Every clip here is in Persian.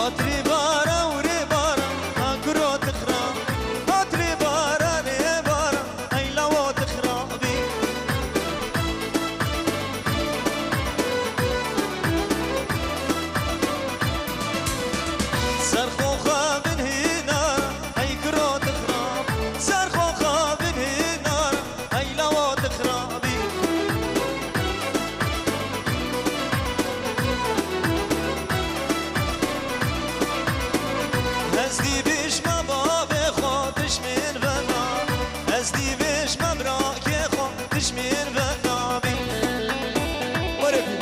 هاتري بارا وري بارا هاكرو تخرا هاتري بارا ري بارا اي لو تخرابي سرخوخة من هنا اي كرو تخراب سرخوخة من هنا اي لو تخرابي هزدي بيش ما بابي خودش من بنا هزدي بيش ما براكي خودش من بنا بي وربي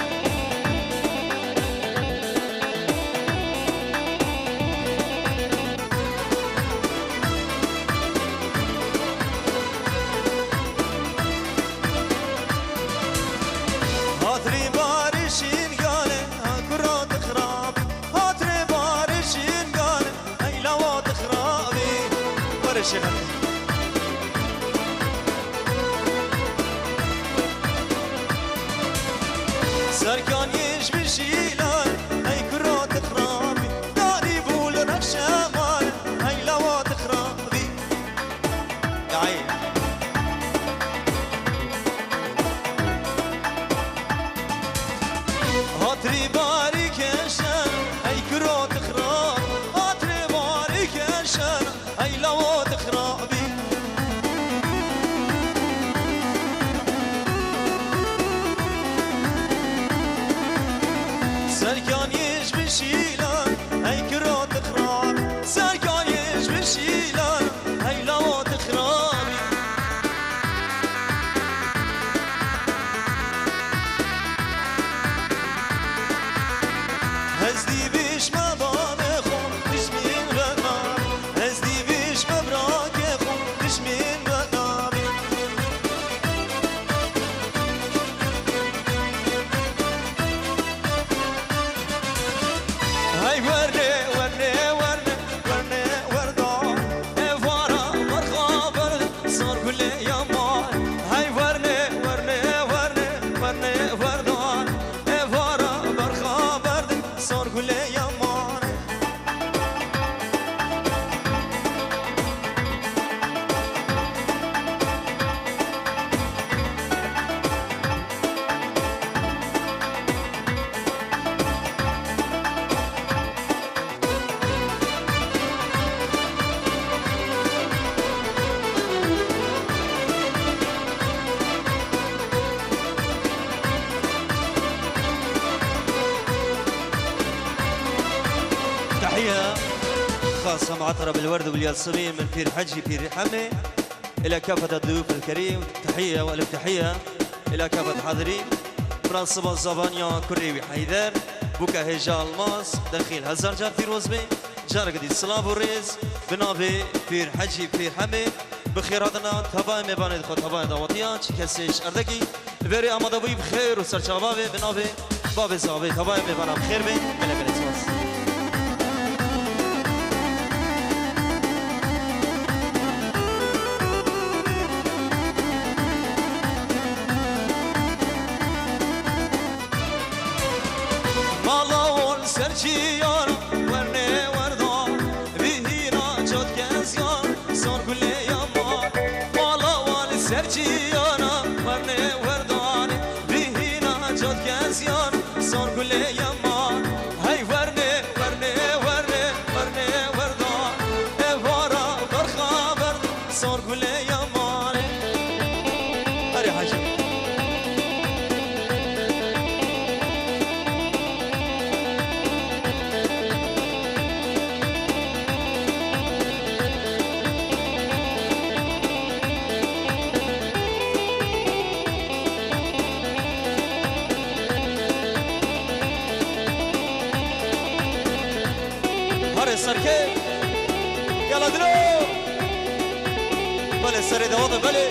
هاتري بارشين قالي هاكرو تخرابي هاتري بارشين قالي اي لو تخرابي ورشي سركان يش بشيلان اي كرو تخرابي داري بول رخشة مال اي لو تخرابي يا عين هاتري باري كشان اي كرو تخراب هاتري باري كشان اي لو تخرابي سركان يش بشيلان اي كرو تخراب سركان يش بشيلان اي لو تخرابي هزدي بيش ما بابي خون تشمين بنام هزدي بيش ما براكي خون تشمين بنامي هاي ورني ورني ورني ورني وردان افارا برخا برد صار كل يمان هاي ورني ورني ورني ورني وردان افارا برخا برد صار كل يمان تحية خاصة معطرة بالورد والياسمين من بير حجي بير حمي إلى كافة الضيوف الكريم. تحية وألف تحية إلى كافة الحاضرين. مناسبة زبانيا كريوي حيدر بوكا هجا الماس دخيل هزار جار فيروز بي جار قدي سلاف وريز بنابي بير حجي بير حمي بخيراتنا تباي مباند خود تباي دعوتيا چی کسیش اردکی بری آماده بی بخیر و سرچابه بنابی باب زابه تباي مباند بخیر بی مله مله سواس مالاول سرچیان ورنه وردان بهینا جد کنزیان سان کلی یمان مالاول سرچیان ورنه وردان بهینا جد کنزیان سان کلی یمان هی ورنه ورنه ورنه ورنه وردان اوارا برخا برد سان کلی یمان هری حاجی سركي يلا دلو بلي السري ده وضع بلي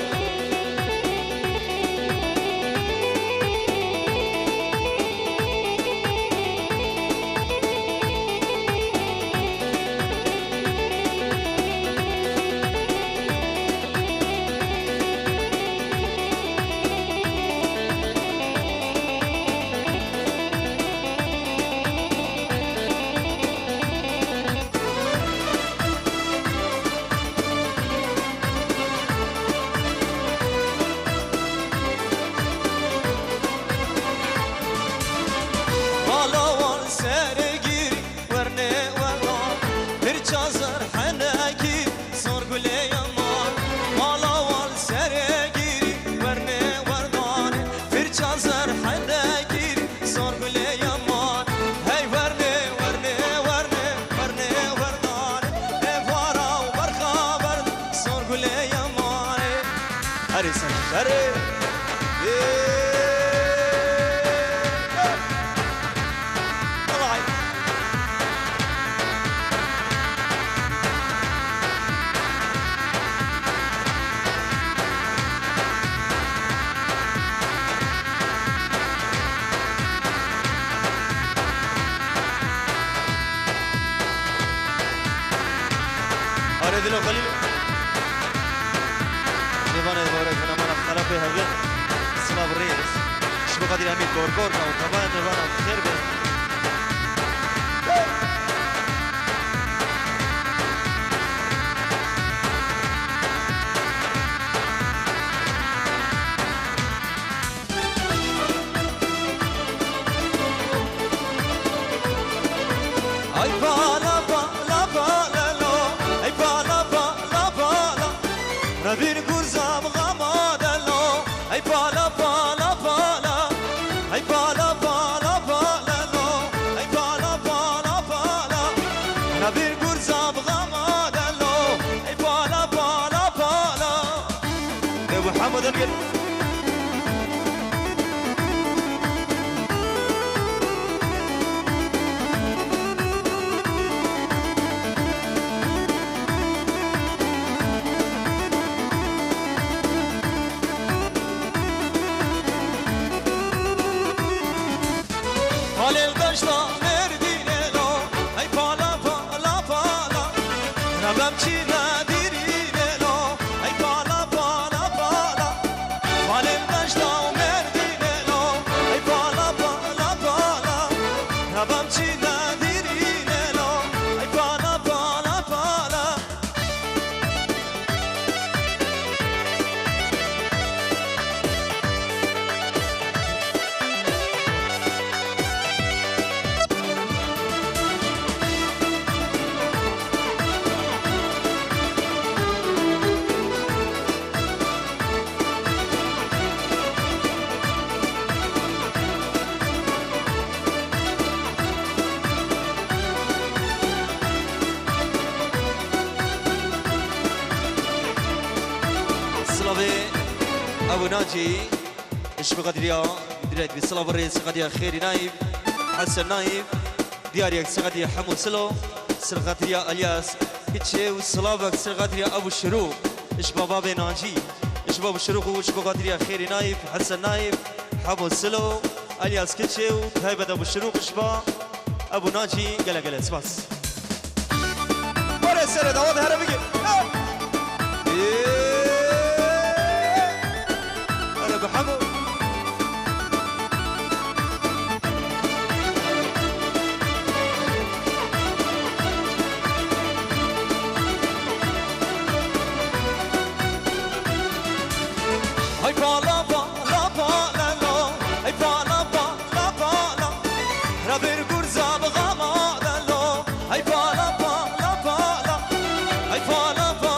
شري طلعي أريد له خليل نيفانا يبارك أنا ما نخلف بها غير اسمه بالرئيس شو بقدر أمين كوركورنا وطبعا نيفانا خير به أي بالا بالا بالا لو أي بالا بالا بالا نبير قرزام غمادا لو أي بالا بالا بالا أي بالا بالا بالا لو أي بالا بالا بالا نبير قرزام غمادا لو أي بالا بالا بالا يا محمد القلب Halil Daş'ta merdine lo Ay pala pala pala Rabemçine dirine lo Ay pala pala pala Halil Daş'ta merdine lo Ay pala pala pala Rabemçine dirine lo Ay pala pala pala صلابي أبو ناجي إيش بقدريا دريت بصلاب الرئيس قديا خيري نايف حسن نايف دياريك سقديا حمود سلو سرقديا الياس كتشي وصلابك سرقديا أبو الشروق إيش بابا ناجي إيش بابو الشروق وإيش بقدريا خيري نايف حسن نايف حمود سلو الياس كتشي وهيبة أبو الشروق إيش با أبو ناجي قلا سباس ورا سر داود هرب بيجي محمود هاي بالا بالا بالا لو هاي بالا بالا بالا رابير قرزة بغمادا لو هاي بالا بالا بالا هاي بالا بالا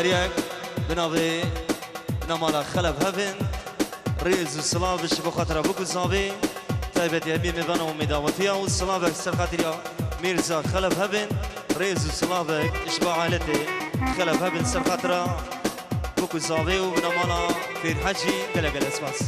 دیاریک بنابه نمالا خلف هفن رئیس السلام بش بخاطر بکو زاوی تایبت یمی میبانه و میداوتیا و السلام اکثر خاطریا میرزا خلف هفن رئیس السلام اشباع عائلته خلف هفن سر خاطره بکو زاوی و بنمالا فیر حجی دلگل اسماس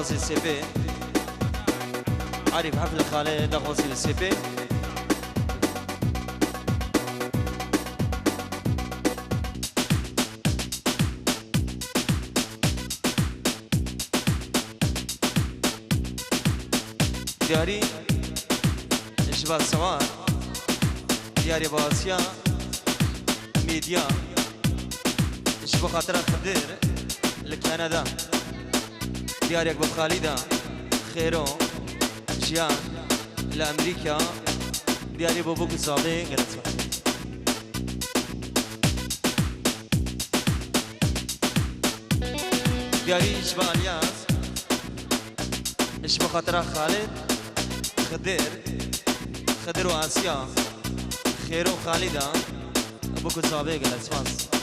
دغوصي السي بي عارف حفل خالي دغوصي السي بي دياري اشبال سوار دياري باسيا ميديا اشبو خاطر خدير لكندا ديارك بخالده خيرو جيان لامريكا دياري بوبوك الصابي قلت دياري شبا الياس اشبا خاطره خالد خدر واسيا خيرو خالده بوبوك الصابي قلت فاس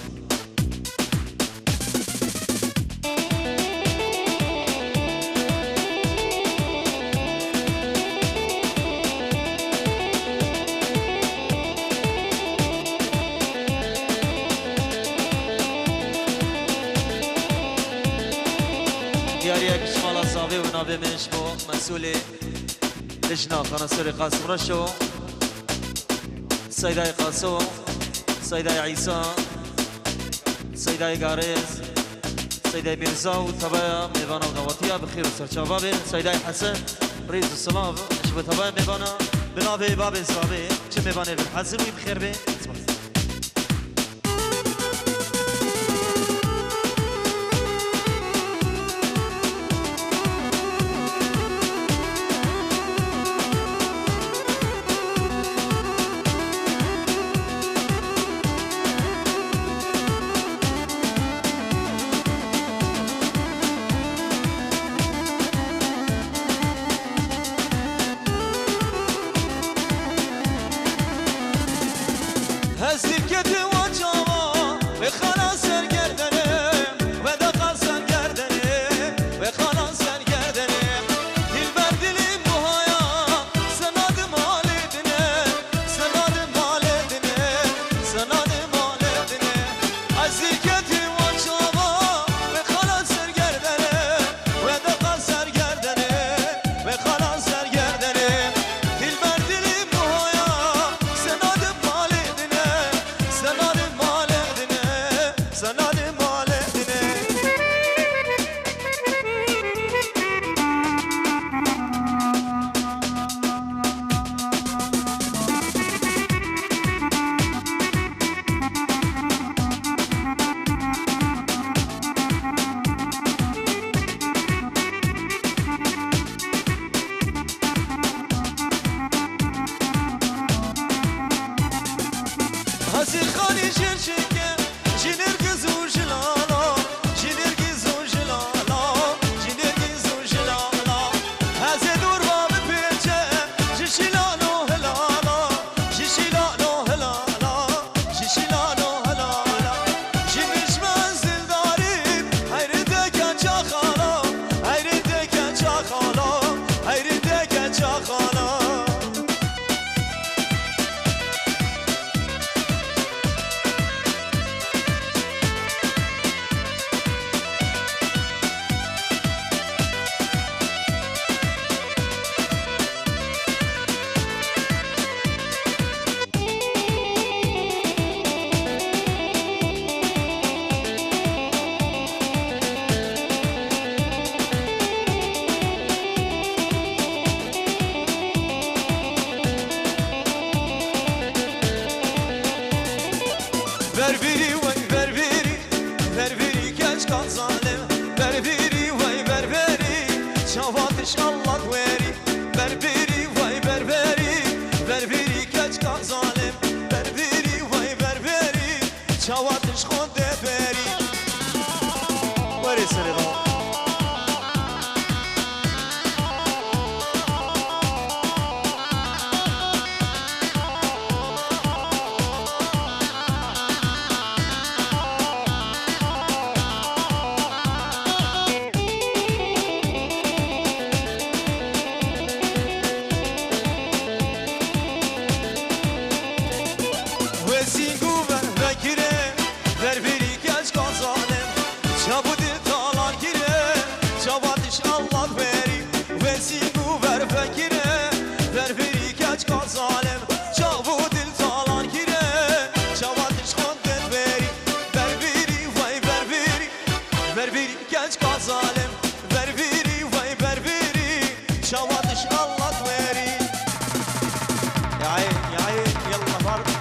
ونابي منشبو مسؤولي لجنة خناصر قاسم رشو سيداي قاسو سيداي عيسى سيداي قاريز سيداي ميرزا وتبايا ميبانا ونواتيا بخير وسرشابابي سيداي حسن رئيس السلام اشبه تبايا ميبانا بنابي بابي زرابي چه ميباني بالحزن ويبخير بي Hasi khani şerşeke jinir kızı ujla ظالم بربيري وي بربيري شواتش الله تويري يا عين يا عين يلا فرد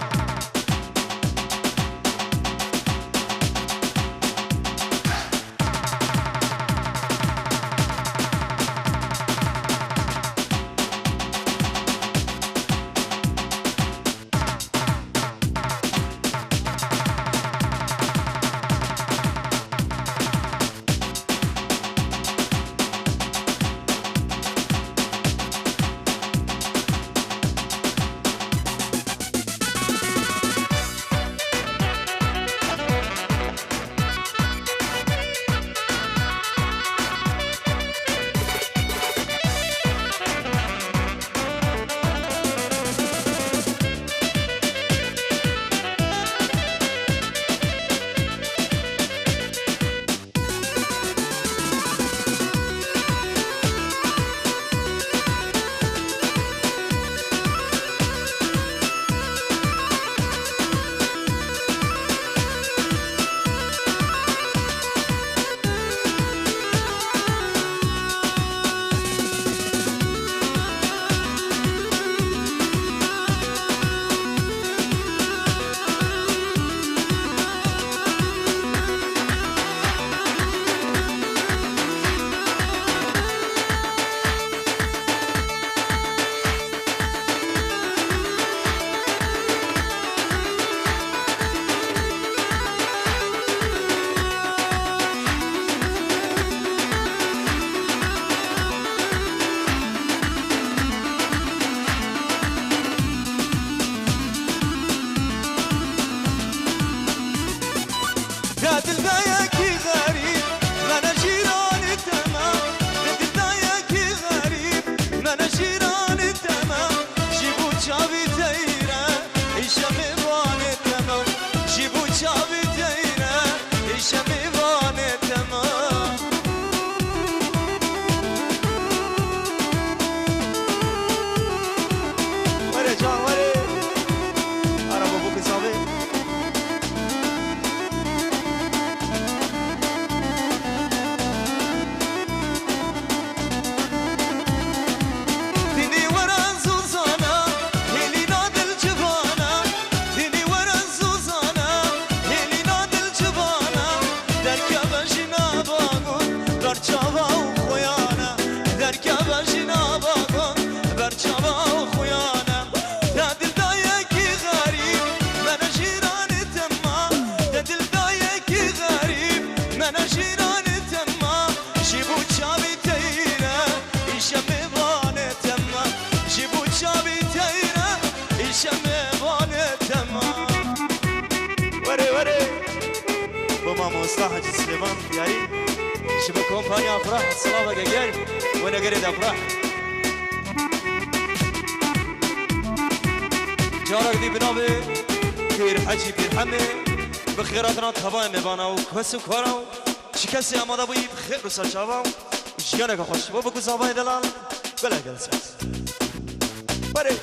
مصلحة سليمان دياري شبه كومبانيا أفراح الصلاة جاي وأنا قريد أفراح جارك دي بنابي بير حجي بير حمي بخيراتنا طبعا مبانا وكوس وكورا شكسي أمادا بوي بخير وسرشابا وشيانك خوش وبكو صابا دلال بلا جلسات بري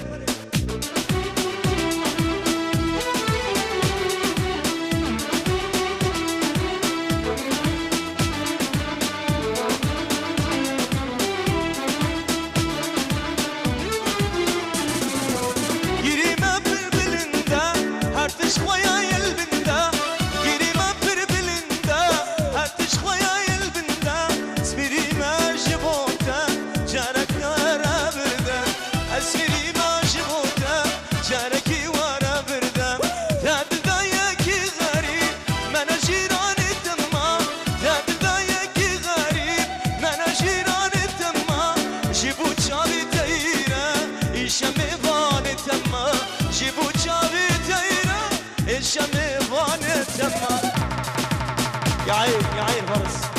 يا عين فرس